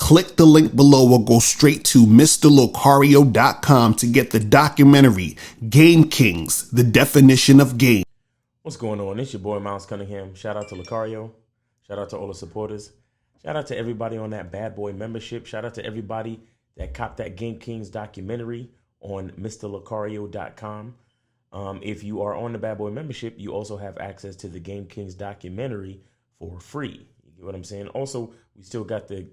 Click the link below or go straight to mrlocario.com to get the documentary Game Kings, the definition of game. What's going on? It's your boy Miles Cunningham. Shout out to Locario. Shout out to all the supporters. Shout out to everybody on that bad boy membership. Shout out to everybody that copped that Game Kings documentary on milesinthegame.com. If you are on the bad boy membership, you also have access to the Game Kings documentary for free. You get what I'm saying? Also, we still got the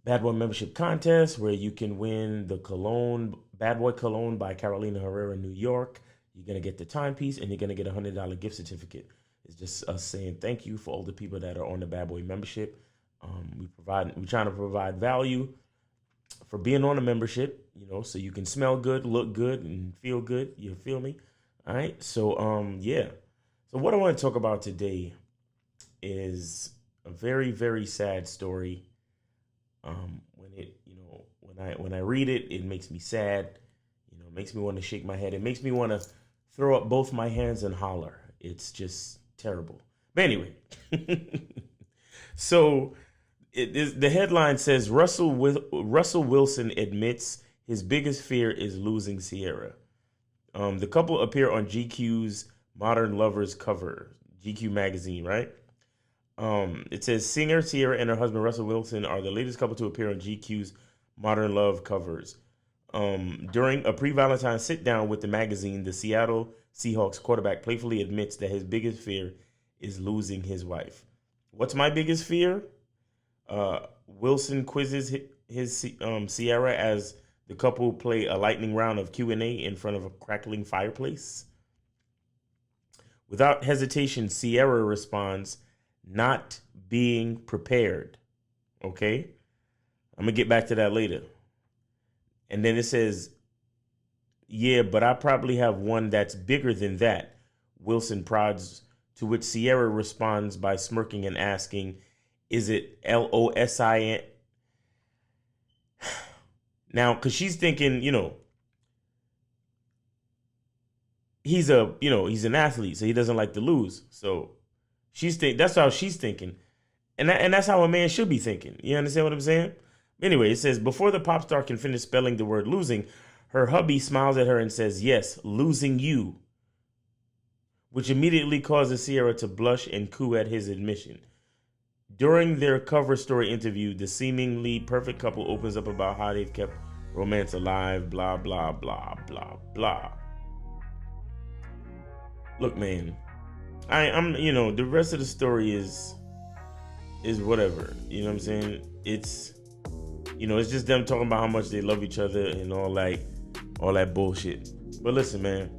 bad boy membership contest where you can win the Cologne, Bad Boy Cologne by Carolina Herrera, New York. You're going to get the timepiece and you're going to get a $100 gift certificate. It's just us saying thank you for all the people that are on the Bad Boy membership. We're trying to provide value for being on a membership, you know, so you can smell good, look good, and feel good. You feel me? All right. So, yeah. So what I want to talk about today is a very, very sad story. When I read it, it makes me sad. You know, it makes me want to shake my head. It makes me want to throw up both my hands and holler. It's just terrible. But anyway, so the headline says Russell Wilson admits his biggest fear is losing Ciara. The couple appear on GQ's Modern Lovers cover, GQ magazine, right? It says singer Ciara and her husband Russell Wilson are the latest couple to appear on GQ's Modern Love covers. During a pre-Valentine sit-down with the magazine, the Seattle Seahawks quarterback playfully admits that his biggest fear is losing his wife. What's my biggest fear? Wilson quizzes his Ciara as the couple play a lightning round of Q&A in front of a crackling fireplace. Without hesitation, Ciara responds, "Not being prepared." Okay? I'm going to get back to that later. And then it says, "Yeah, but I probably have one that's bigger than that," Wilson prods, to which Ciara responds by smirking and asking, "Is it LOSIN?" Now, because she's thinking, you know, he's an athlete, so he doesn't like to lose. So that's how she's thinking. And that's how a man should be thinking. You understand what I'm saying? Anyway, it says, before the pop star can finish spelling the word losing, her hubby smiles at her and says, "Yes, losing you," which immediately causes Ciara to blush and coo at his admission. During their cover story interview, the seemingly perfect couple opens up about how they've kept romance alive, blah, blah, blah, blah, blah. Look, man, I'm the rest of the story is whatever. You know what I'm saying? It's just them talking about how much they love each other and all that bullshit. But listen, man,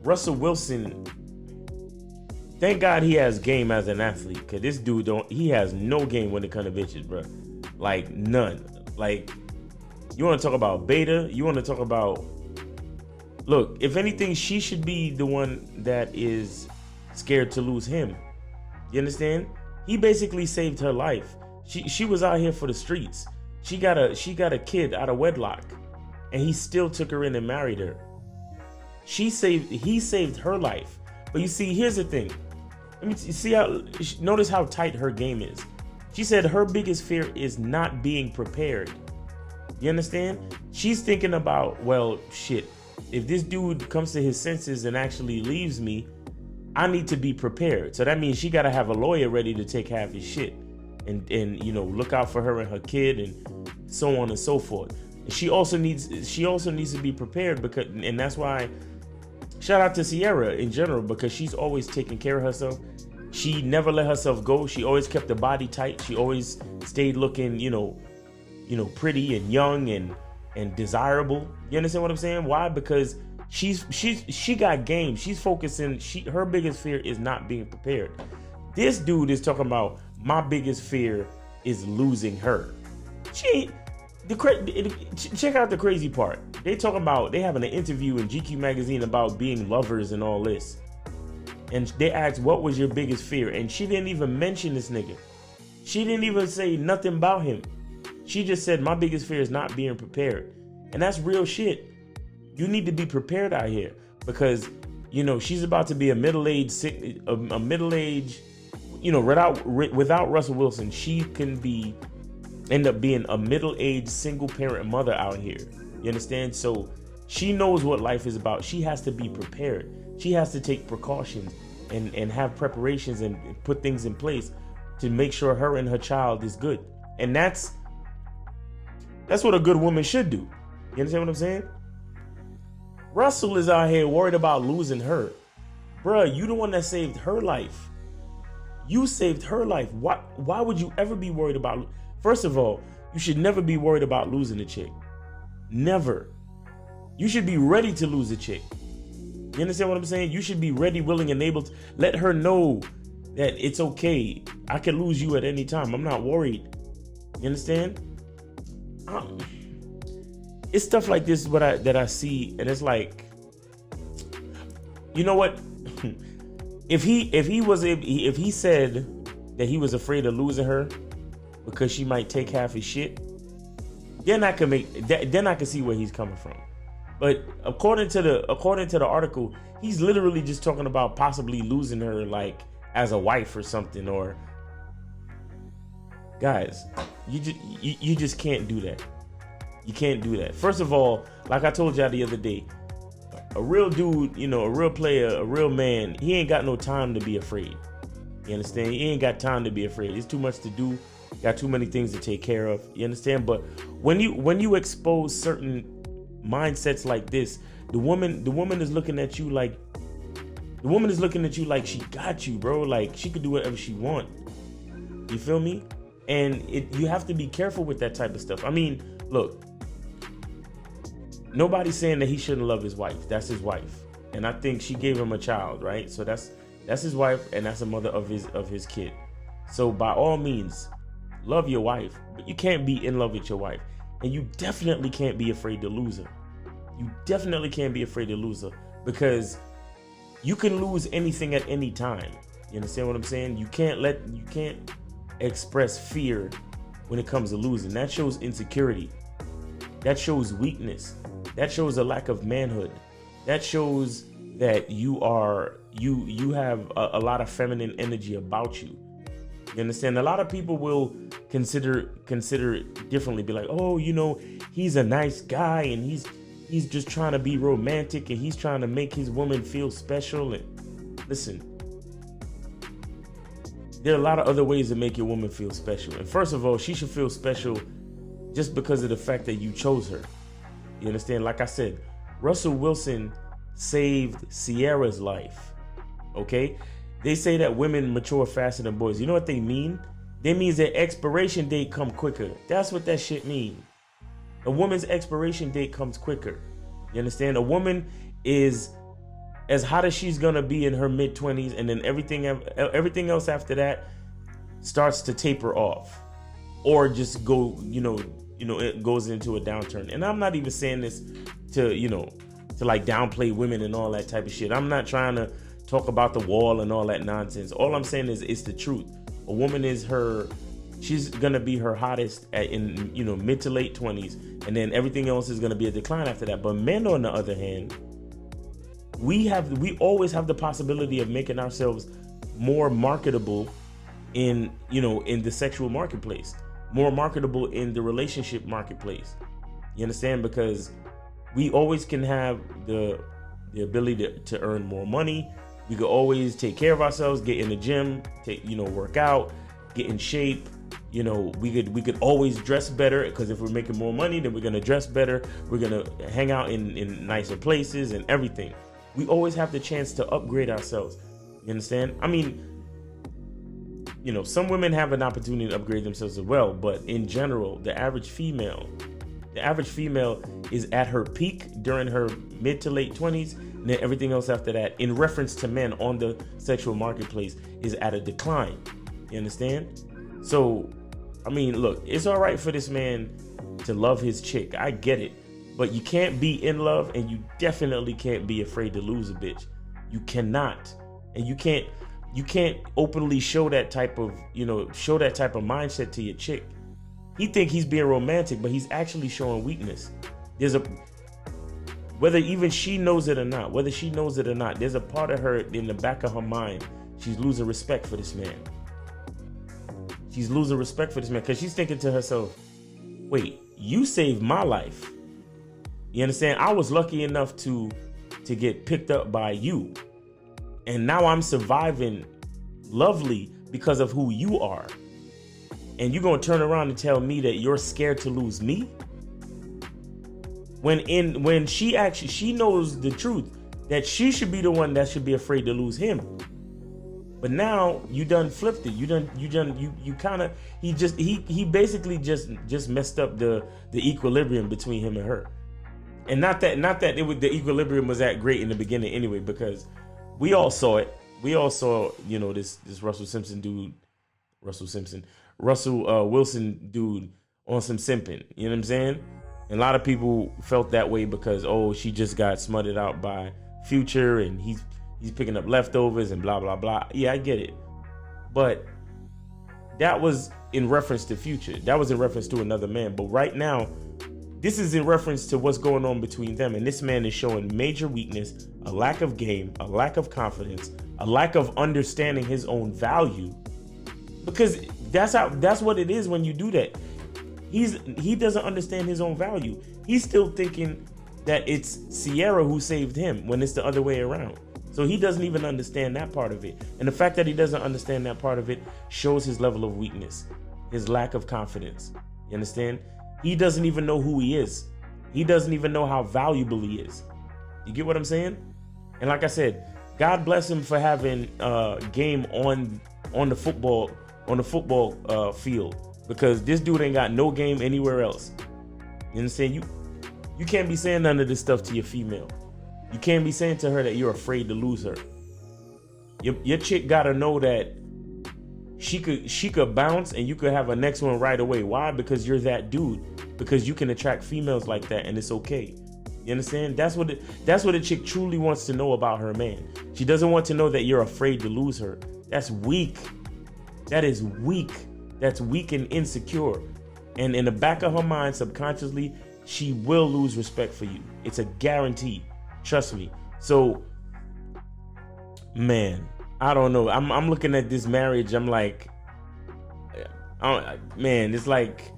Russell Wilson, thank God he has game as an athlete, because this dude he has no game when it comes to bitches, bro. Like, none. Like, you want to talk about beta? You want to talk about, look, if anything, she should be the one that is scared to lose him. You understand? He basically saved her life. She was out here for the streets. She got a kid out of wedlock, and he still took her in and married her. He saved her life. But you see, here's the thing. Notice how tight her game is. She said her biggest fear is not being prepared. You understand? She's thinking about, well, shit, if this dude comes to his senses and actually leaves me, I need to be prepared. So that means she got to have a lawyer ready to take half his shit and look out for her and her kid and so on and so forth. She also needs to be prepared, and that's why, shout out to Ciara in general, because she's always taking care of herself. She never let herself go. She always kept the body tight. She always stayed looking, pretty and young and desirable. You understand what I'm saying? Why? Because she got game. She's focusing. Her biggest fear is not being prepared. This dude is talking about, my biggest fear is losing her. Check out the crazy part. They having an interview in GQ magazine about being lovers and all this. And they asked, what was your biggest fear? And she didn't even mention this nigga. She didn't even say nothing about him. She just said, my biggest fear is not being prepared. And that's real shit. You need to be prepared out here, because, she's about to be a middle-aged without Russell Wilson, she can end up being a middle-aged single parent mother out here. You understand? So she knows what life is about. She has to be prepared. She has to take precautions and have preparations and put things in place to make sure her and her child is good. And that's what a good woman should do. You understand what I'm saying? Russell is out here worried about losing her. Bruh, you the one that saved her life. You saved her life. Why would you ever be worried about... First of all, you should never be worried about losing a chick. Never. You should be ready to lose a chick. You understand what I'm saying? You should be ready, willing, and able to let her know that it's okay. I can lose you at any time. I'm not worried. You understand? It's stuff like this that I see, and it's like, you know what? If he said that he was afraid of losing her because she might take half his shit, then I can see where he's coming from. But according to the article, he's literally just talking about possibly losing her, like as a wife or something. Or guys, you just can't do that. You can't do that. First of all, like I told y'all the other day, a real dude, a real player, a real man, he ain't got no time to be afraid. You understand? He ain't got time to be afraid. It's too much to do. Got too many things to take care of. You understand? But when you expose certain mindsets like this, the woman is looking at you like she got you, bro. Like she could do whatever she want. You feel me? And you have to be careful with that type of stuff. I mean, look, nobody's saying that he shouldn't love his wife. That's his wife, and I think she gave him a child, right? So that's his wife, and that's the mother of his kid. So by all means, love your wife, but you can't be in love with your wife, and you definitely can't be afraid to lose her. You definitely can't be afraid to lose her, because you can lose anything at any time. You understand what I'm saying? You can't express fear when it comes to losing. That shows insecurity. That shows weakness. That shows a lack of manhood. That shows that you have a lot of feminine energy about you. You understand? A lot of people will consider it differently. Be like, oh, he's a nice guy and he's just trying to be romantic and he's trying to make his woman feel special. And listen, there are a lot of other ways to make your woman feel special. And first of all, she should feel special just because of the fact that you chose her. You understand? Like I said, Russell Wilson saved Ciara's life. Okay? They say that women mature faster than boys. You know what they mean? That means their expiration date come quicker. That's what that shit means. A woman's expiration date comes quicker. You understand? A woman is as hot as she's gonna be in her mid-20s, and then everything else after that starts to taper off, or just go, it goes into a downturn. And I'm not even saying this to like downplay women and all that type of shit. I'm not trying to talk about the wall and all that nonsense. All I'm saying is it's the truth. A woman she's gonna be her hottest in mid to late 20s, and then everything else is gonna be a decline after that. But men, on the other hand, we always have the possibility of making ourselves more marketable in the sexual marketplace, more marketable in the relationship marketplace. You understand? Because we always can have the ability to earn more money. We could always take care of ourselves, get in the gym, work out, get in shape. We could always dress better, because if we're making more money, then we're gonna dress better. We're gonna hang out in nicer places and everything. We always have the chance to upgrade ourselves. You understand? I mean, some women have an opportunity to upgrade themselves as well, but in general, the average female is at her peak during her mid to late 20s, and then everything else after that, in reference to men on the sexual marketplace, is at a decline. You understand? So, I mean, look, it's all right for this man to love his chick. I get it. But you can't be in love, and you definitely can't be afraid to lose a bitch. You cannot. And you can't openly show that type of mindset to your chick. He think he's being romantic, but he's actually showing weakness. Whether even she knows it or not, there's a part of her in the back of her mind, she's losing respect for this man. She's losing respect for this man because she's thinking to herself, wait, you saved my life. You understand? I was lucky enough to get picked up by you. And now I'm surviving lovely because of who you are. And you're going to turn around and tell me that you're scared to lose me? When she knows the truth, that she should be the one that should be afraid to lose him. But now you done flipped it. He basically just messed up the equilibrium between him and her. And not that the equilibrium was that great in the beginning anyway, because we all saw it. We all saw, this Russell Wilson dude on some simping. You know what I'm saying? And a lot of people felt that way because, she just got smutted out by Future and he's picking up leftovers and blah, blah, blah. Yeah, I get it. But that was in reference to Future. That was in reference to another man. But right now, this is in reference to what's going on between them. And this man is showing major weakness, a lack of game, a lack of confidence, a lack of understanding his own value. Because that's what it is when you do that. He doesn't understand his own value. He's still thinking that it's Ciara who saved him when it's the other way around. So he doesn't even understand that part of it. And the fact that he doesn't understand that part of it shows his level of weakness, his lack of confidence. You understand? He doesn't even know who he is. He doesn't even know how valuable he is. You get what I'm saying? And like I said, God bless him for having game on the football field, because this dude ain't got no game anywhere else. You understand? You can't be saying none of this stuff to your female. You can't be saying to her that you're afraid to lose her. Your chick gotta know that she could bounce and you could have a next one right away. Why? Because you're that dude. Because you can attract females like that, and it's okay. You understand? That's what a chick truly wants to know about her man. She doesn't want to know that you're afraid to lose her. That's weak. That is weak. That's weak and insecure. And in the back of her mind, subconsciously, she will lose respect for you. It's a guarantee. Trust me. So, man, I don't know. I'm looking at this marriage. I'm like, man, it's like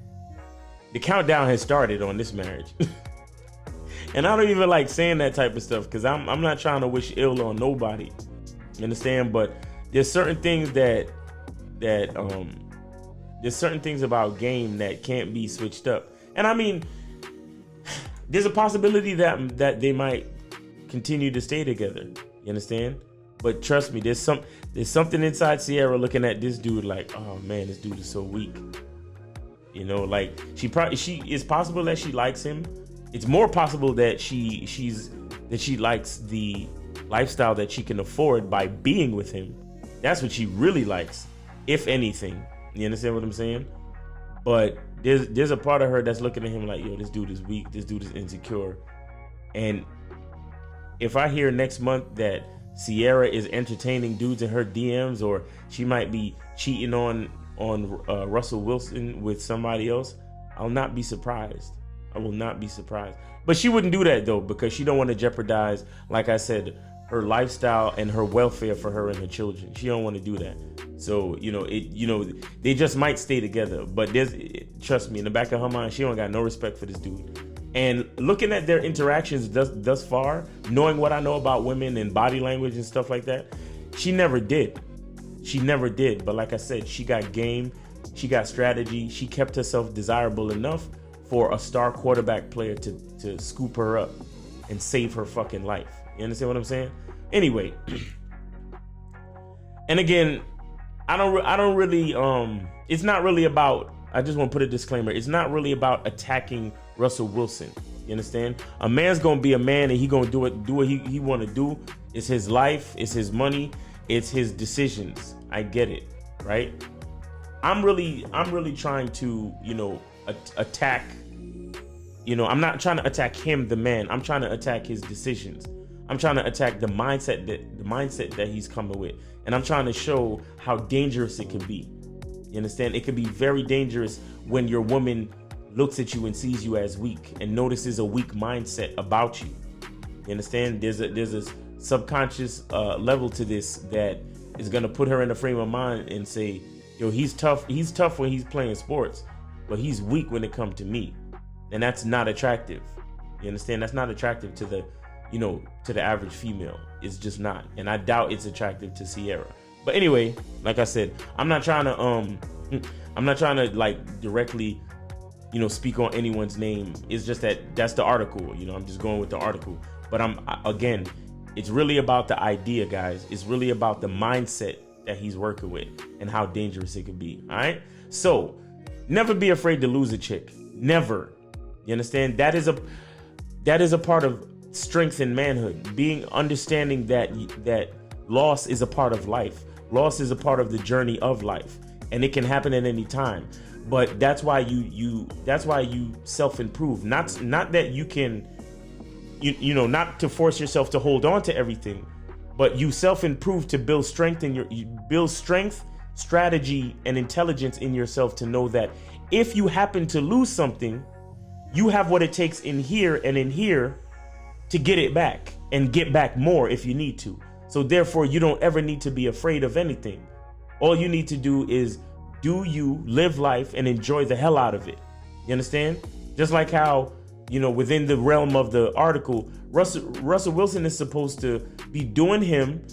the countdown has started on this marriage. And I don't even like saying that type of stuff because I'm not trying to wish ill on nobody. You understand? But there's certain things there's certain things about game that can't be switched up. And I mean, there's a possibility that they might continue to stay together. You understand? But trust me, there's something inside Ciara looking at this dude like, oh man, this dude is so weak. Like it's possible that she likes him. It's more possible that she likes the lifestyle that she can afford by being with him. That's what she really likes, if anything. You understand what I'm saying? But there's a part of her that's looking at him like, yo, this dude is weak. This dude is insecure. And if I hear next month that Ciara is entertaining dudes in her DMs, or she might be cheating on Russell Wilson with somebody else, I'll not be surprised. I will not be surprised. But she wouldn't do that though, because she don't want to jeopardize, like I said, her lifestyle and her welfare for her and her children. She don't want to do that. So, they just might stay together. But trust me, in the back of her mind, she don't got no respect for this dude. And looking at their interactions thus far, knowing what I know about women and body language and stuff like that, she never did. She never did. But like I said, she got game. She got strategy. She kept herself desirable enough for a star quarterback player to scoop her up and save her fucking life. You understand what I'm saying? Anyway. And again, I don't really, it's not really about, I just want to put a disclaimer. It's not really about attacking Russell Wilson. You understand? A man's going to be a man and he going to do what he want to do. It's his life. It's his money. It's his decisions. I get it. Right? I'm really trying to, attack, I'm not trying to attack him, the man. I'm trying to attack his decisions. I'm trying to attack the mindset that he's coming with. And I'm trying to show how dangerous it can be. You understand? It can be very dangerous when your woman looks at you and sees you as weak and notices a weak mindset about you. You understand? There's a subconscious level to this that is going to put her in a frame of mind and say, Yo, he's tough. He's tough when he's playing sports, but he's weak when it comes to me. And that's not attractive. You understand? That's not attractive to the, to the average female. It's just not. And I doubt it's attractive to Ciara. But anyway, like I said, I'm not trying to like directly, speak on anyone's name. It's just that's the article. I'm just going with the article. But again, it's really about the idea, guys. It's really about the mindset that he's working with and how dangerous it could be. All right. So never be afraid to lose a chick. Never. You understand? That is a part of strength and manhood. Understanding that loss is a part of life. Loss is a part of the journey of life, and it can happen at any time. But that's why you self-improve. Not that you can, not to force yourself to hold on to everything, but you self-improve to build strength strategy, and intelligence in yourself to know that if you happen to lose something, you have what it takes in here and in here to get it back and get back more if you need to. So therefore, you don't ever need to be afraid of anything. All you need to do is live life and enjoy the hell out of it. You understand? Just like how, within the realm of the article, Russell Wilson is supposed to be doing him,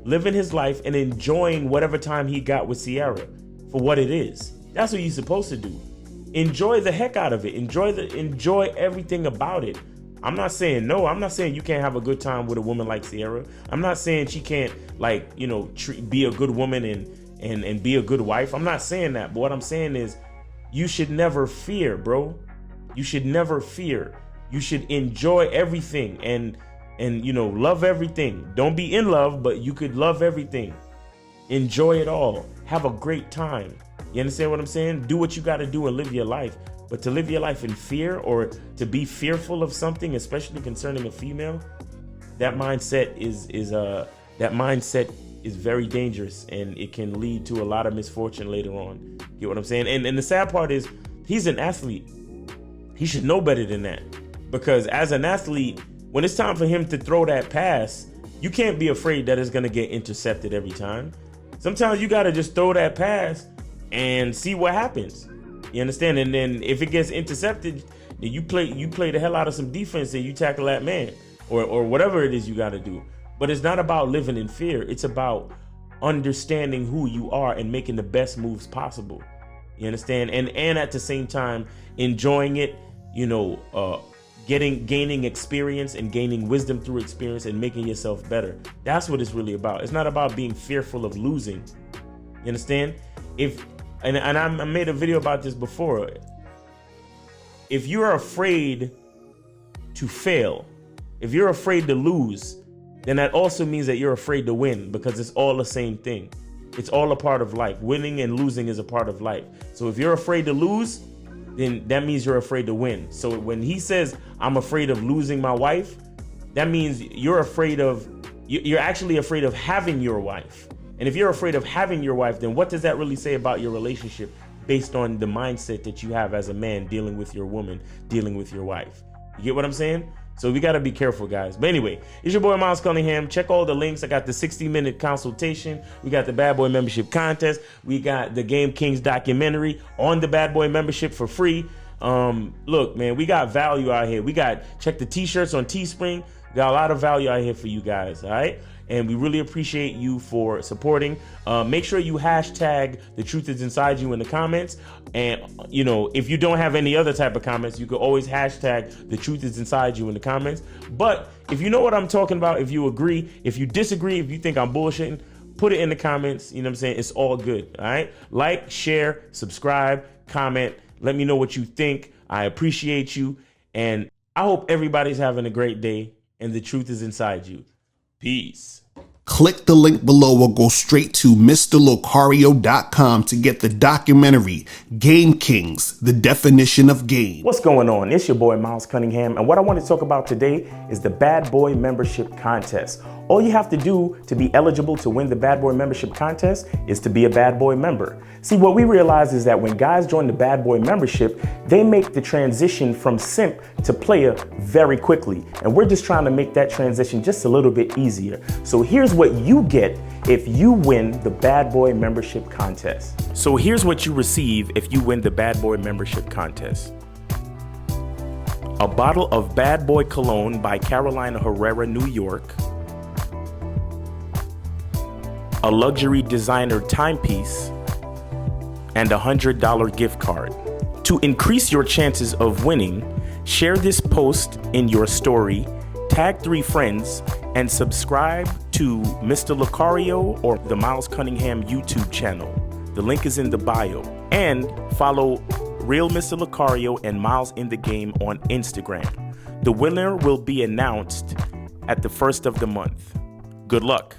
living his life and enjoying whatever time he got with Ciara for what it is. That's what you're supposed to do. Enjoy the heck out of it. Enjoy everything about it. I'm not saying no. I'm not saying you can't have a good time with a woman like Ciara. I'm not saying she can't be a good woman and be a good wife. I'm not saying that. But what I'm saying is you should never fear, bro. You should never fear. You should enjoy everything and love everything. Don't be in love, but you could love everything. Enjoy it all. Have a great time. You understand what I'm saying? Do what you got to do and live your life. But to live your life in fear or to be fearful of something, especially concerning a female, that mindset is very dangerous, and it can lead to a lot of misfortune later on. Get what I'm saying? And the sad part is he's an athlete. He should know better than that, because as an athlete, when it's time for him to throw that pass, you can't be afraid that it's going to get intercepted every time. Sometimes you got to just throw that pass and see what happens. You understand? And then if it gets intercepted, then you play the hell out of some defense and you tackle that man or whatever it is you got to do. But it's not about living in fear. It's about understanding who you are and making the best moves possible. You understand? And at the same time, enjoying it, gaining experience and gaining wisdom through experience and making yourself better. That's what it's really about. It's not about being fearful of losing. You understand? And I made a video about this before. If you're afraid to fail, if you're afraid to lose, then that also means that you're afraid to win, because it's all the same thing. It's all a part of life. Winning and losing is a part of life. So if you're afraid to lose, then that means you're afraid to win. So when he says, I'm afraid of losing my wife, that means you're actually afraid of having your wife. And if you're afraid of having your wife, then what does that really say about your relationship based on the mindset that you have as a man dealing with your woman, dealing with your wife? You get what I'm saying? So we got to be careful, guys. But anyway, it's your boy Miles Cunningham. Check all the links. I got the 60-minute consultation. We got the Bad Boy membership contest. We got the Game Kings documentary on the Bad Boy membership for free. Look, man, we got value out here. Check the t-shirts on Teespring. We got a lot of value out here for you guys. All right. And we really appreciate you for supporting. Make sure you hashtag The Truth Is Inside You in the comments. And, if you don't have any other type of comments, you could always hashtag The Truth Is Inside You in the comments. But if you know what I'm talking about, if you agree, if you disagree, if you think I'm bullshitting, put it in the comments. You know what I'm saying? It's all good. All right. Like, share, subscribe, comment. Let me know what you think. I appreciate you. And I hope everybody's having a great day and the truth is inside you. Peace. Click the link below or go straight to MrLocario.com to get the documentary Game Kings, the definition of game. What's going on? It's your boy Miles Cunningham, and what I want to talk about today is the Bad Boy membership contest. All you have to do to be eligible to win the Bad Boy membership contest is to be a Bad Boy member. See, what we realize is that when guys join the Bad Boy membership, they make the transition from simp to player very quickly. And we're just trying to make that transition just a little bit easier. So here's what you get if you win the Bad Boy membership contest. So here's what you receive if you win the Bad Boy membership contest. A bottle of Bad Boy Cologne by Carolina Herrera, New York. A luxury designer timepiece. And a $100 gift card. To increase your chances of winning, share this post in your story, tag 3 friends, and subscribe to Mr. Lucario or the Miles Cunningham YouTube channel. The link is in the bio. And follow Real Mr. Lucario and Miles in the Game on Instagram. The winner will be announced at the first of the month. Good luck.